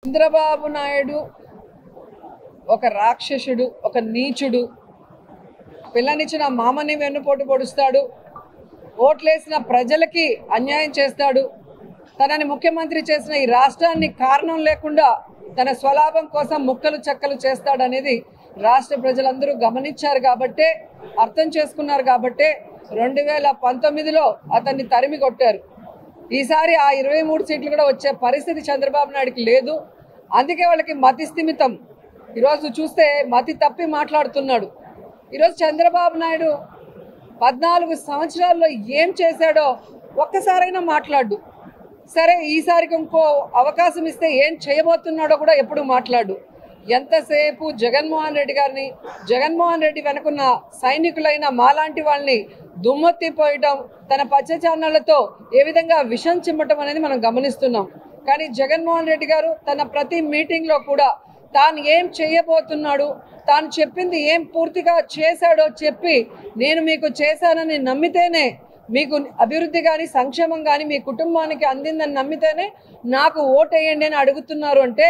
చంద్రబాబు నాయుడు ఒక రాక్షసుడు, ఒక నీచుడు. పిల్లనిచ్చిన మామని వెన్నుపోటు పొడుస్తాడు, ఓట్లేసిన ప్రజలకి అన్యాయం చేస్తాడు. తనని ముఖ్యమంత్రి చేసిన ఈ రాష్ట్రాన్ని కారణం లేకుండా తన స్వలాభం కోసం ముక్కలు చెక్కలు చేస్తాడనేది రాష్ట్ర ప్రజలందరూ గమనించారు కాబట్టే, అర్థం చేసుకున్నారు కాబట్టే 2019లో అతన్ని తరిమి కొట్టారు. ఈసారి ఆ 23 సీట్లు కూడా వచ్చే పరిస్థితి చంద్రబాబు నాయుడుకి లేదు. అందుకే వాళ్ళకి మతి స్థిమితం. ఈరోజు చూస్తే మతి తప్పి మాట్లాడుతున్నాడు. ఈరోజు చంద్రబాబు నాయుడు 14 సంవత్సరాల్లో ఏం చేశాడో ఒక్కసారైనా మాట్లాడు. సరే, ఈసారికి ఇంకో అవకాశం ఇస్తే ఏం చేయబోతున్నాడో కూడా ఎప్పుడు మాట్లాడు. ఎంతసేపు జగన్మోహన్ రెడ్డి గారిని, జగన్మోహన్ రెడ్డి వెనుకున్న సైనికులైన మాలాంటి వాళ్ళని దుమ్మెత్తిపోయటం, తన పచ్చ ఛానళ్లతో ఏ విధంగా విషం చిమ్మటం అనేది మనం గమనిస్తున్నాం. కానీ జగన్మోహన్ రెడ్డి గారు తన ప్రతి మీటింగ్లో కూడా తాను ఏం చేయబోతున్నాడు, తాను చెప్పింది ఏం పూర్తిగా చేశాడో చెప్పి, నేను మీకు చేశానని నమ్మితేనే, మీకు అభివృద్ధి కానీ సంక్షేమం కానీ మీ కుటుంబానికి అందిందని నమ్మితేనే నాకు ఓటేయండి అని అడుగుతున్నారు అంటే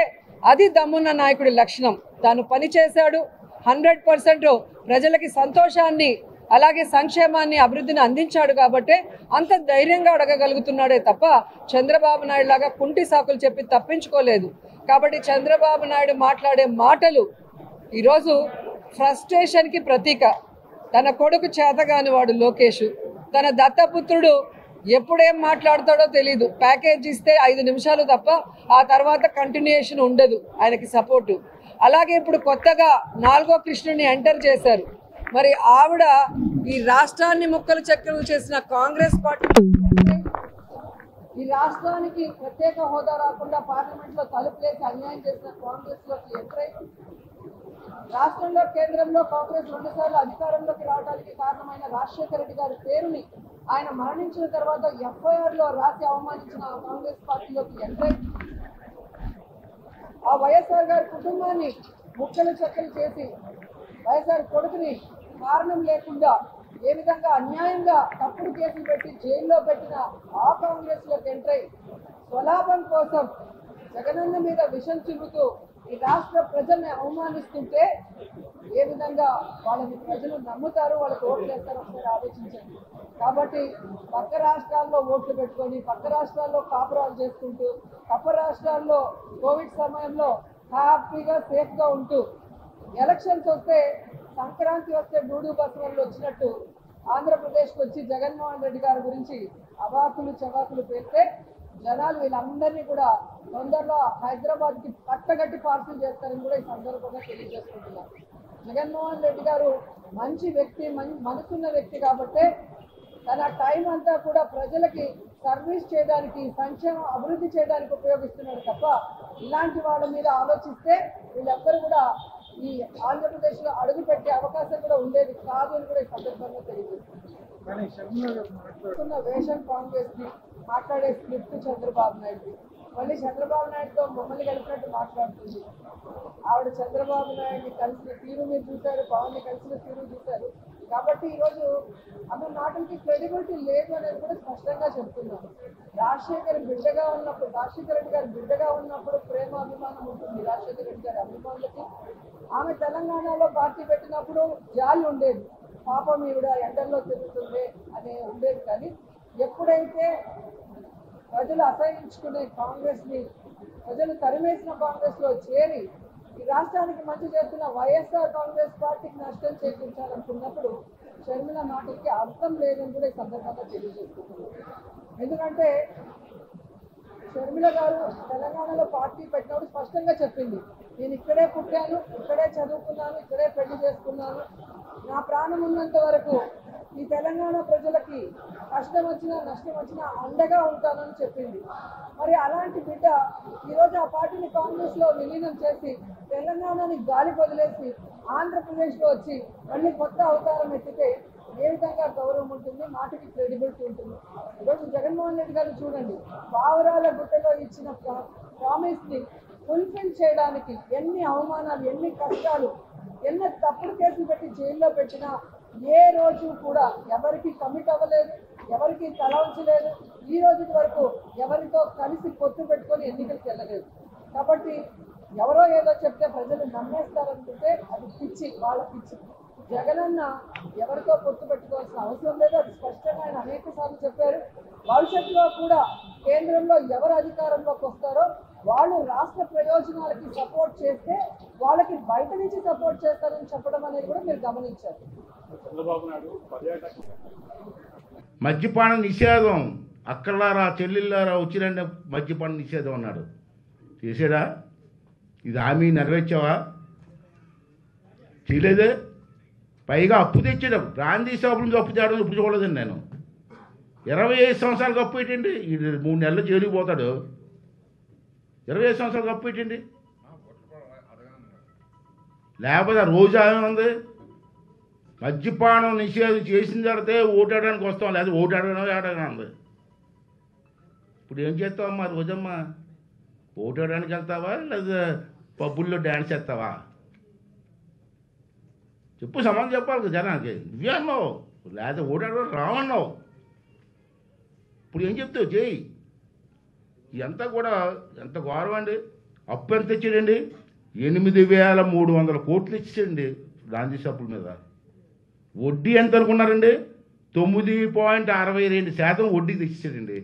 అది దమ్మున్న నాయకుడి లక్షణం. తాను పని చేశాడు, 100% ప్రజలకి సంతోషాన్ని, అలాగే సంక్షేమాన్ని, అభివృద్ధిని అందించాడు కాబట్టి అంత ధైర్యంగా అడగగలుగుతున్నాడే తప్ప చంద్రబాబు నాయుడు లాగా కుంటి సాకులు చెప్పి తప్పించుకోలేదు. కాబట్టి చంద్రబాబు నాయుడు మాట్లాడే మాటలు ఈరోజు ఫ్రస్ట్రేషన్కి ప్రతీక. తన కొడుకు చేతగాని వాడు లోకేష్, తన దత్తపుత్రుడు ఎప్పుడేం మాట్లాడతాడో తెలీదు. ప్యాకేజ్ ఇస్తే 5 నిమిషాలు తప్ప ఆ తర్వాత కంటిన్యూయేషన్ ఉండదు ఆయనకి సపోర్టు. అలాగే ఇప్పుడు కొత్తగా 4వ కృష్ణుని ఎంటర్ చేశారు. మరి ఆవిడ ఈ రాష్ట్రాన్ని ముక్కలు చెక్కలు చేసిన కాంగ్రెస్ పార్టీ, ఈ రాష్ట్రానికి ప్రత్యేక హోదా రాకుండా పార్లమెంట్లో తలుపులేసి అన్యాయం చేసిన కాంగ్రెస్లోకి ఎంటర్ అయి, రాష్ట్రంలో కేంద్రంలో కాంగ్రెస్ 2 సార్లు అధికారంలోకి రావడానికి కారణమైన రాజశేఖర రెడ్డి గారి పేరుని ఆయన మరణించిన తర్వాత FIRలో రాసి అవమానించిన కాంగ్రెస్ పార్టీలోకి ఎంటర్ అయి, ఆ వైఎస్ఆర్ గారి కుటుంబాన్ని ముక్కలు చెక్కలు చేసి వైఎస్ఆర్ కొడుకుని కారణం లేకుండా ఏ విధంగా అన్యాయంగా తప్పుడు కేసులు పెట్టి జైల్లో పెట్టిన ఆ కాంగ్రెస్లోకి ఎంటర్ అయి స్వలాభం కోసం జగనన్న మీద విషం చిమ్ముతూ ఈ రాష్ట్ర ప్రజల్ని అవమానిస్తుంటే ఏ విధంగా వాళ్ళని ప్రజలు నమ్ముతారు, వాళ్ళకి ఓట్లు వేస్తారో ఒకసారి ఆలోచించండి. కాబట్టి పక్క రాష్ట్రాల్లో ఓట్లు పెట్టుకొని, పక్క రాష్ట్రాల్లో కాపురాలు చేసుకుంటూ, పక్క రాష్ట్రాల్లో కోవిడ్ సమయంలో హ్యాపీగా సేఫ్గా ఉంటూ, ఎలక్షన్స్ వస్తే సంక్రాంతి వస్తే డూడు బస్సులు వచ్చినట్టు ఆంధ్రప్రదేశ్కి వచ్చి జగన్మోహన్ రెడ్డి గారి గురించి అవాకులు చవాకులు పెడితే జనాలు వీళ్ళందరినీ కూడా తొందరలో హైదరాబాద్కి పట్టగట్టి పార్సల్ చేస్తారని కూడా ఈ సందర్భంగా తెలియజేసుకుంటున్నారు. జగన్మోహన్ రెడ్డి గారు మంచి వ్యక్తి, మనసున్న వ్యక్తి కాబట్టే తన టైం అంతా కూడా ప్రజలకి సర్వీస్ చేయడానికి, సంక్షేమ అభివృద్ధి చేయడానికి ఉపయోగిస్తున్నాడు తప్ప ఇలాంటి వాళ్ళ మీద ఆలోచిస్తే వీళ్ళెవ్వరు కూడా ఈ ఆంధ్రప్రదేశ్లో అడుగు పెట్టే అవకాశం కూడా ఉండేది కాదు అని కూడా ఈ సందర్భంగా తెలియజేస్తున్న వేషం కాంగ్రెస్ని, మాట్లాడే స్క్రిప్ట్ చంద్రబాబు నాయుడు. మళ్ళీ చంద్రబాబు నాయుడుతో మమ్మల్ని కలిపినట్టు మాట్లాడుతుంది. ఆవిడ చంద్రబాబు నాయుడిని కలిసిన తీరు మీరు చూశారు, పవన్ని కలిసిన తీరు చూశారు. కాబట్టి ఈరోజు ఆమె మాటలకి క్రెడిబిలిటీ లేదు అనేది కూడా స్పష్టంగా చెప్తున్నాను. రాజశేఖర రెడ్డి గారి బిడ్డగా ఉన్నప్పుడు ప్రేమ అభిమానం ఉంటుంది రాజశేఖర రెడ్డి గారి అభిమానులకి. ఆమె తెలంగాణలో పార్టీ పెట్టినప్పుడు జాలి ఉండేది, పాపం ఈవిడ ఎండల్లో తిరుగుతుంది అనే ఉండేది. కానీ ఎప్పుడైతే ప్రజలు అసహించుకునే కాంగ్రెస్ని, ప్రజలు తరిమేసిన కాంగ్రెస్లో చేరి ఈ రాష్ట్రానికి మంచి చేస్తున్న వైఎస్ఆర్ కాంగ్రెస్ పార్టీకి నష్టం చేకూర్చాలనుకున్నప్పుడు షర్మిల మాటలకి అర్థం లేదని కూడా ఈ సందర్భంగా తెలియజేసుకుంటున్నారు. ఎందుకంటే షర్మిల గారు తెలంగాణలో పార్టీ పెట్టినప్పుడు స్పష్టంగా చెప్పింది, నేను ఇక్కడే పుట్టాను, ఇక్కడే చదువుకున్నాను, ఇక్కడే పెళ్లి చేసుకున్నాను, నా ప్రాణం ఉన్నంత వరకు ఈ తెలంగాణ ప్రజలకి కష్టం వచ్చినా నష్టం వచ్చినా అండగా ఉంటానని చెప్పింది. మరి అలాంటి బిడ్డ ఈరోజు ఆ పార్టీని కాంగ్రెస్లో విలీనం చేసి తెలంగాణని గాలి వదిలేసి ఆంధ్రప్రదేశ్లో వచ్చి మళ్ళీ కొత్త అవతారం ఎత్తితే ఏ విధంగా గౌరవం ఉంటుంది, మాటకి క్రెడిబిలిటీ ఉంటుంది. ఈరోజు జగన్మోహన్ రెడ్డి గారు చూడండి, పావురాల గుట్టలో ఇచ్చిన ప్రామిస్ని ఫుల్ఫిల్ చేయడానికి ఎన్ని అవమానాలు, ఎన్ని కష్టాలు, ఎన్ని తప్పుడు కేసులు పెట్టి జైల్లో పెట్టినా ఏ రోజు కూడా ఎవరికి కమిట్ అవ్వలేదు, ఎవరికి తల ఉంచలేదు. ఈ రోజు వరకు ఎవరితో కలిసి పొత్తు పెట్టుకొని ఎన్నికలకు వెళ్ళలేదు. కాబట్టి ఎవరో ఏదో చెప్తే ప్రజలు నమ్మేస్తారనుకుంటే అది పిచ్చి, వాళ్ళ పిచ్చి. జగనన్న ఎవరితో పొత్తు పెట్టుకోవాల్సిన అవసరం లేదు, అది స్పష్టంగా ఆయన అనేక సార్లు చెప్పారు. భవిష్యత్తులో కూడా కేంద్రంలో ఎవరు అధికారంలోకి వస్తారో వాళ్ళు రాష్ట్ర ప్రయోజనాలకి సపోర్ట్ చేస్తే వాళ్ళకి బయట నుంచి సపోర్ట్ చేస్తారని చెప్పడం అనేది కూడా మీరు గమనించారు. మద్యపాన నిషేధం అక్కలారా చెల్లెళ్ళారా వచ్చిరంటే మద్యపాన నిషేధం అన్నాడు. చేసాడా? ఇది హామీ నెరవేర్చావా? చేయలేదే. పైగా అప్పు తెచ్చాడు. గాంధీ షాపు నుంచి అప్పు చేయడం ఇప్పుడు చూడలేదండి నేను. 25 సంవత్సరాలకు అప్పు పెట్టండి. ఇది 3 నెలలు జైలుకి పోతాడు. 25 సంవత్సరాలకు అప్పు పెట్టండి. లేకపోతే రోజు ఏముంది? మద్యపానం నిషేధం చేసిన తర్వాత ఓటాడడానికి వస్తాం, లేదా ఓటాడడం ఉంది. ఇప్పుడు ఏం చేస్తావమ్మా రోజమ్మా? ఓటాడడానికి వెళ్తావా లేదా పబ్బుల్లో డ్యాన్స్ చేస్తావా? చెప్పు, సమాధానం చెప్పాలి కదా జనానికి. నువ్వే అన్నావు, లేదా ఓటాడడం రావన్నావు. ఇప్పుడు ఏం చెప్తావు? చేయి. ఇదంతా కూడా ఎంత గౌరవం అండి. అప్పు ఎంత ఇచ్చాడండి? 8,300 కోట్లు ఇచ్చాడండి గాంధీ షాపుల మీద. వడ్డీ ఎంత అనుకున్నారండి? 9.62% వడ్డీ తెచ్చాడండి.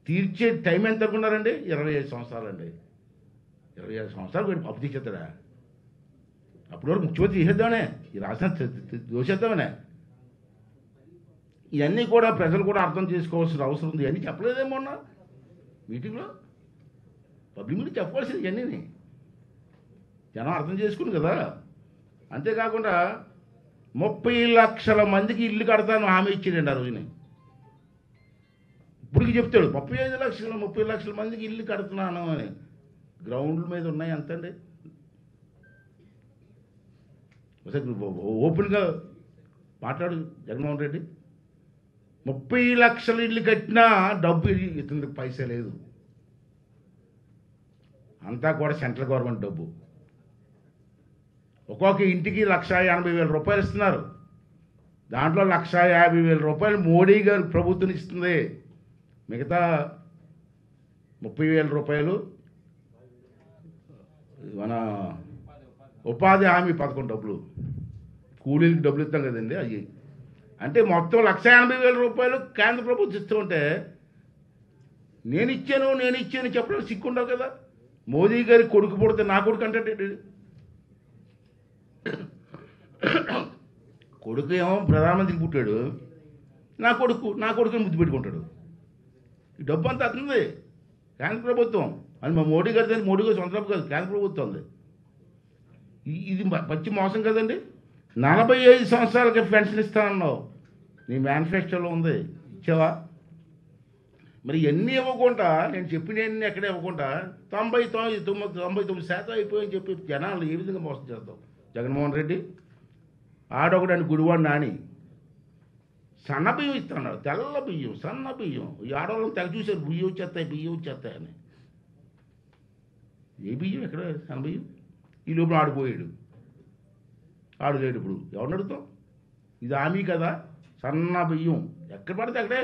తీర్చే టైం ఎంత అనుకున్నారండి? 25 సంవత్సరాలండి. 25 సంవత్సరాలు అప్పు తీసేస్తాడా? అప్పటి వరకు ముఖ్యమంత్రి చేసేద్దామనే, ఈ రాష్ట్రాన్ని దోషేద్దామనే. ఇవన్నీ కూడా ప్రజలు కూడా అర్థం చేసుకోవాల్సిన అవసరం ఉంది. ఇవన్నీ చెప్పలేదేమో అన్న మీటింగ్లో, పబ్లిక్ మీటింగ్ చెప్పాల్సింది. ఇవన్నీ జనం అర్థం చేసుకుని కదా. అంతేకాకుండా 30 లక్షల మందికి ఇల్లు కడతాను హామీ ఇచ్చాడండి ఆ రోజుని. ఇప్పటికి చెప్తాడు 30 లక్షల మందికి ఇల్లు కడుతున్నాను అని. గ్రౌండ్ల మీద ఉన్నాయి అంతండి. ఒకసారి ఓపెన్గా మాట్లాడు జగన్మోహన్ రెడ్డి. 30 లక్షల ఇల్లు కట్టినా డబ్బు ఇతనికి పైసా లేదు. అంతా కూడా సెంట్రల్ గవర్నమెంట్ డబ్బు. ఒక్కొక్క ఇంటికి 1,80,000 రూపాయలు ఇస్తున్నారు. దాంట్లో 1,50,000 రూపాయలు మోడీ గారు ప్రభుత్వం ఇస్తుంది. మిగతా 30,000 రూపాయలు మన ఉపాధి హామీ పథకం డబ్బులు, కూలీలకు డబ్బులు ఇస్తాం కదండి అవి. అంటే మొత్తం 1,80,000 రూపాయలు కేంద్ర ప్రభుత్వం ఇస్తూ ఉంటే నేను ఇచ్చాను చెప్పడం సిక్కుండవు కదా. మోదీ గారి కొడుకు పుడితే నా కొడుకు అంటే కొడుకు ఏమో ప్రధానమంత్రికి పుట్టాడు, నా కొడుకుని ముద్దు పెట్టుకుంటాడు. ఈ డబ్బు అంతా అతుంది కేంద్ర ప్రభుత్వం. అది మా మోడీ గారి సొంత డబ్బు కాదు, కేంద్ర ప్రభుత్వం ఉంది. ఇది పచ్చి మోసం కదండి. 45 సంవత్సరాలకి పెన్షన్ ఇస్తానన్నావు, నీ మేనిఫెస్టోలో ఉంది, ఇచ్చావా? మరి ఎన్ని ఇవ్వకుండా, నేను చెప్పినవన్నీ ఎక్కడ ఇవ్వకుండా 99% అయిపోయని చెప్పి జనాలు ఏ విధంగా మోసం చేస్తావు జగన్మోహన్ రెడ్డి? ఆడొకడని గుడివాడు నాని సన్న బియ్యం ఇస్తున్నాడు, తెల్ల బియ్యం, సన్న బియ్యం. ఈ ఆడవాళ్ళని తెగ చూశారు, బియ్యం వచ్చేస్తాయని. ఏ బియ్యం ఎక్కడ సన్న బియ్యం? ఈ లోపల ఆడిపోయాడు, ఆడు లేడు. ఇప్పుడు ఎవరిని అడుగుతాం? ఇది హామీ కదా. సన్న బియ్యం ఎక్కడ పడితే అక్కడే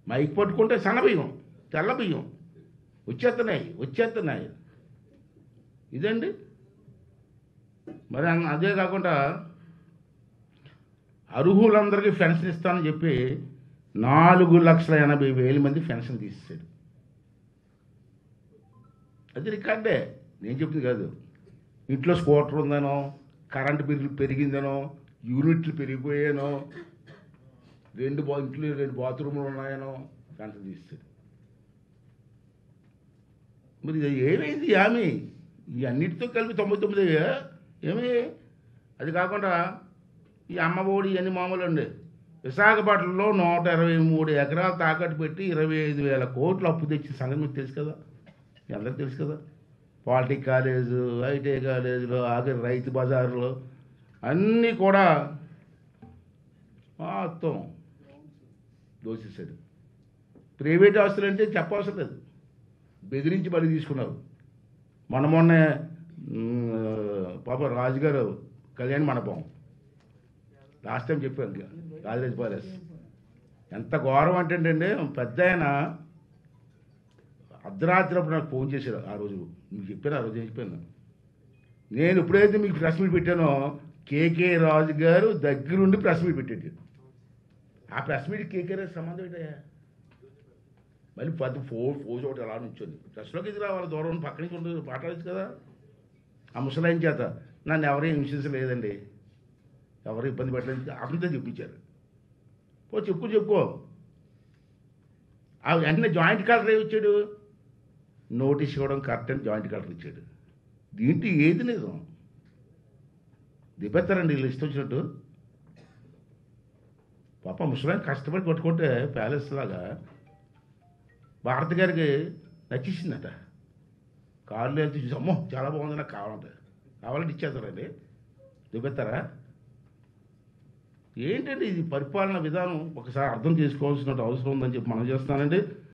మైక్ పట్టుకుంటే సన్న బియ్యం, తెల్ల బియ్యం వచ్చేస్తున్నాయి. ఇదండి. మరి అదే కాకుండా అర్హులందరికీ పెన్షన్ ఇస్తానని చెప్పి 4,80,000 మంది పెన్షన్ తీసేశాడు. అది రికార్డే, నేను చెప్పింది కాదు. ఇంట్లో స్కూటర్ ఉందనో, కరెంటు బిల్లు పెరిగిందనో, యూనిట్లు పెరిగిపోయానో, ఇంట్లో 2 బాత్రూములు ఉన్నాయనో పెన్షన్ తీస్తాడు. మరి ఇది ఏమైంది హామీ? ఈ అన్నిటితో కలిపి 99 ఏమి? అది కాకుండా ఈ అమ్మఒడి ఇవన్నీ మామూలు అండి. విశాఖపట్నంలో 123 ఎకరాలు తాకట్టు పెట్టి 25,000 కోట్లు అప్పు తెచ్చిన సంగతి మీకు తెలుసు కదా, అందరికీ తెలుసు కదా. పాలిటెక్ కాలేజు, ఐటీ కాలేజీలో, ఆఖరి రైతు బజార్లో అన్నీ కూడా మొత్తం దోషిస్తాడు. ప్రైవేట్ ఆస్తులు అంటే చెప్పవసరం లేదు, బెదిరించి బలి తీసుకున్నారు. మొన్న పాప రాజుగారు కళ్యాణ మండపం లాస్ట్ టైం చెప్పాను, రాజరాజ్ ప్యాలెస్ ఎంత ఘోరం అంటే పెద్ద ఆయన అర్ధరాత్రి అప్పుడు నాకు ఫోన్ చేశారు ఆ రోజు. మీకు చెప్పాను, ఆ రోజు చెప్పాను. నేను ఎప్పుడైతే మీకు ప్రెస్ మీట్ పెట్టానో కేకే రాజు గారు దగ్గరుండి ప్రెస్ మీట్ పెట్టాడు. ఆ ప్రెస్ మీట్ కేకే రాజు సంబంధం ఏంటయ్యా? మళ్ళీ ఫోజ్ ఒకటి అలా నుంచొని ప్రెస్లోకి ఇది రావాలి, దూరం పక్క నుంచి ఉంటుంది, మాట్లాడచ్చు కదా. ఆ ముసలాయన చేత నన్ను ఎవరేం హింసించలేదండి, ఎవరు ఇబ్బంది పెట్టలేదు, అతనితో చెప్పించారు. చెప్పుకో. ఆ వెంటనే జాయింట్ కలెక్టర్ ఏమి ఇచ్చాడు? నోటీస్ ఇవ్వడం కరెక్ట్ అని జాయింట్ కలెక్టర్ ఇచ్చాడు. దీంట్లో ఏది నిజం? దిపెత్తారండి వీళ్ళు ఇష్టం వచ్చినట్టు. పాప ముసలాయన కష్టపడి కొట్టుకుంటే ప్యాలెస్ లాగా భారతి గారికి నచ్చేసిందట. కార్లు వెళ్తే చూసి అమ్మో చాలా బాగుంది, నాకు కావాలంటే ఇచ్చేస్తారండి. దిపెత్తారా? ఏంటండి ఇది పరిపాలన విధానం? ఒకసారి అర్థం చేసుకోవాల్సిన అవసరం ఉందని చెప్పి మనం చేస్తున్నానండి.